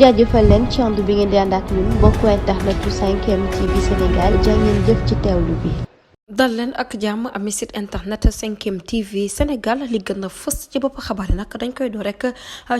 jaajëfal leen ci ànd bi ngeen di ànd ak ñun mbokku internet bu 5M TV Sénégal jaa ngeen jëf ci teewlu bi. dal leen ak jàmm ami site internet 5M TV Sénégal li gën a fës ci bopp xabaar yi nag dañ koy doo rek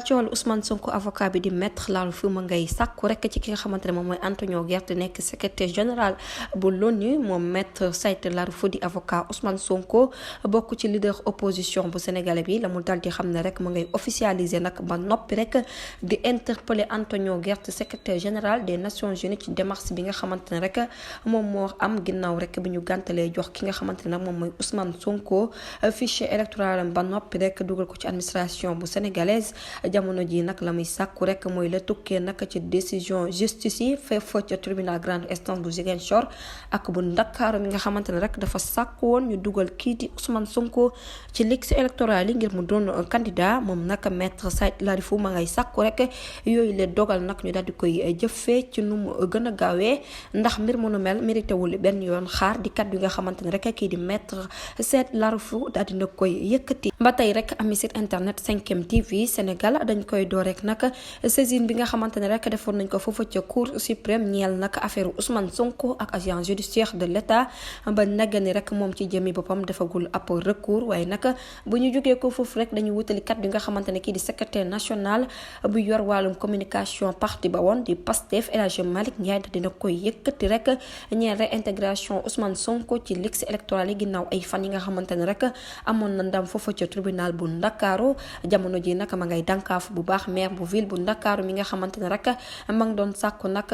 ci wàllu Ousmane Sonko avocat bi di maître Laurent Fuma ngay sàkku rek ci ki nga xamante ne moom mooy Antonio Guterres nekk secrétaire général bu l'ONU moom maître Laurent Fuma di avocat Ousmane Sonko bokk ci leader opposition bu sénégalais bi la mu dal di xam ne rek mu ngay officialiser nag ba noppi rek di interpeller Antonio Guterres secrétaire général des Nations Unies ci démarche bi nga xamante ne rek moom moo am ginnaaw rek bi ñu gàntalee jox ki nga xamante ne nag moom mooy Ousmane Sonko fichier électoral ba noppi rek dugal ko ci administration bu sénégalaise jamono ji nag la muy sàkku rek mooy la tukkee nag ci décision justice yi fa ca tribunal grande instance bu Ziguinchor ak bu Ndakaaru mi nga xamante ne rek dafa sàkku woon ñu dugal kii di Ousmane Sonko ci liste électorale yi ngir mu doon candidat moom nag maître Laurent Fuma ngay sàkku rek yooyu le dogal nag ñu daal di koy jëfee ci nu mu gën a gaawee ndax mbir mu nu mel mérité wul benn yoon xaar di kat yi nga xamante ne rek kii di maître Laurent Fuma daal dina koy yëkkati ba tey rek ami site internet 5M TV Sénégal dañ koy door rek nag saisine bi nga xamante ne rek defoon nañ ko foofu ca cour suprême ñeel nag affaire Ousmane Sonko ak agent judiciaire de l'État ba nagga ni rek moom ci jëmi boppam defagul ab recours waaye nag bu ñu jógee ko foofu rek dañuy wutali kat bi nga xamante ne kii di secrétaire national bu yor wàllum communication parti ba woon di Pastef El Hadji Malick Ndiaye daal dina koy yëkkati rek ñeel réintégration Ousmane Sonko ci liste électorale yi ginnaaw ay fan yi nga xamante ne rek amoon na ndam foofu ca tribunal bu Ndakaaru jamono ji nag ma ngay dànkaafu bu baax maire bu ville bu Ndakaaru mi nga xamante ne rek ma ngi doon sàkku nag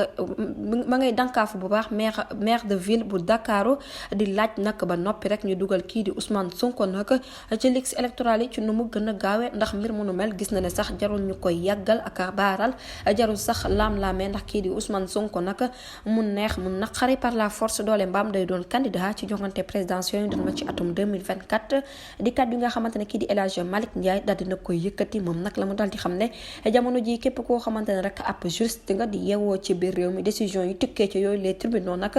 ma ngay dànkaafu bu baax maire de ville bu Ndakaaru di laaj nag ba noppi rek ñu dugal kii di Ousmane Sonko nag ci liste électorale yi ci nu mu gën a gaawee ndax mbir mu nu mel gis na ne sax jarul ñu koy yàggal ak baaral jarul sax laam-laamee ndax kii di Ousmane Sonko nag mu neex mu naqari par la force doole mbaam day doon candidat ci joŋante présidentielle doon ma ci atum 2024 di kat yi nga xamante ne kii di El Hadji Malick Ndiaye daal dina koy yëkkati moom nag la mu daal di xam ne jamono ji képp koo xamante ne rek ab juriste nga di yeewoo ci biir réew mi décision yi tukkee ci yooyu les tribunaux nag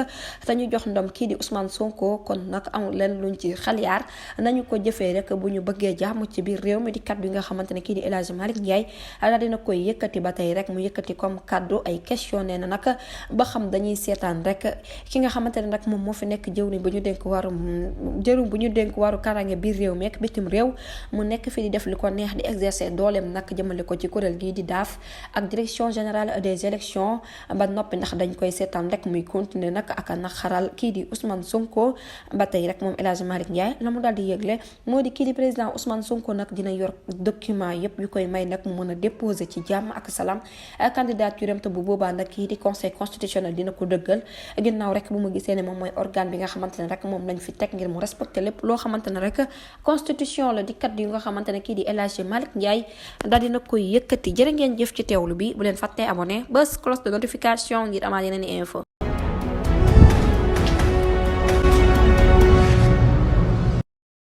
te ñu jox ndam kii di Ousmane Sonko kon nag amul leen luñ ci xaliyaar nañu ko jëfee rek bu ñu bëggee jàmm ci biir réew mi di kat yi nga xamante ne kii di El Hadji Malick Ndiaye daal dina koy yëkkati ba tey rek mu yëkkati comme kaddu ay question nee na nag ba xam dañuy seetaan rek ki nga xamante ne nag moom moo fi nekk jëwriñ bu ñu dénk waru karange biir réew mi ak bitim réew mu nekk fi di def li ko neex di exercer dooleem nag jëmale ko ci kuréel gii di DAF ak direction générale des élections ba noppi ndax dañ koy seetaan rek muy continuer nag ak a naqaral kii di Ousmane Sonko ba tey rek moom El Hadji Malick Ndiaye la mu daal di yëgle moo di kii di président Ousmane Sonko nag dina yor document yëpp yu koy may nag mu mën a déposer ci jàmm ak salaam candidature am te bu boobaa nag kii di conseil constitutionnel dina ko dëggal ginnaaw rek bu mu gisee ne moom mooy organe bi nga xamante ne rek moom lañ fi teg ngir mu respecter lépp loo xamante ne rek constitution la di kat yi nga xamante ne kii di El Hadji Malick Ndiaye daal dina koy yëkkati jërë ngeen jëf ci teewlu bi bu leen fàttee abonné bës cloche de notification ngir amaat yeneen i info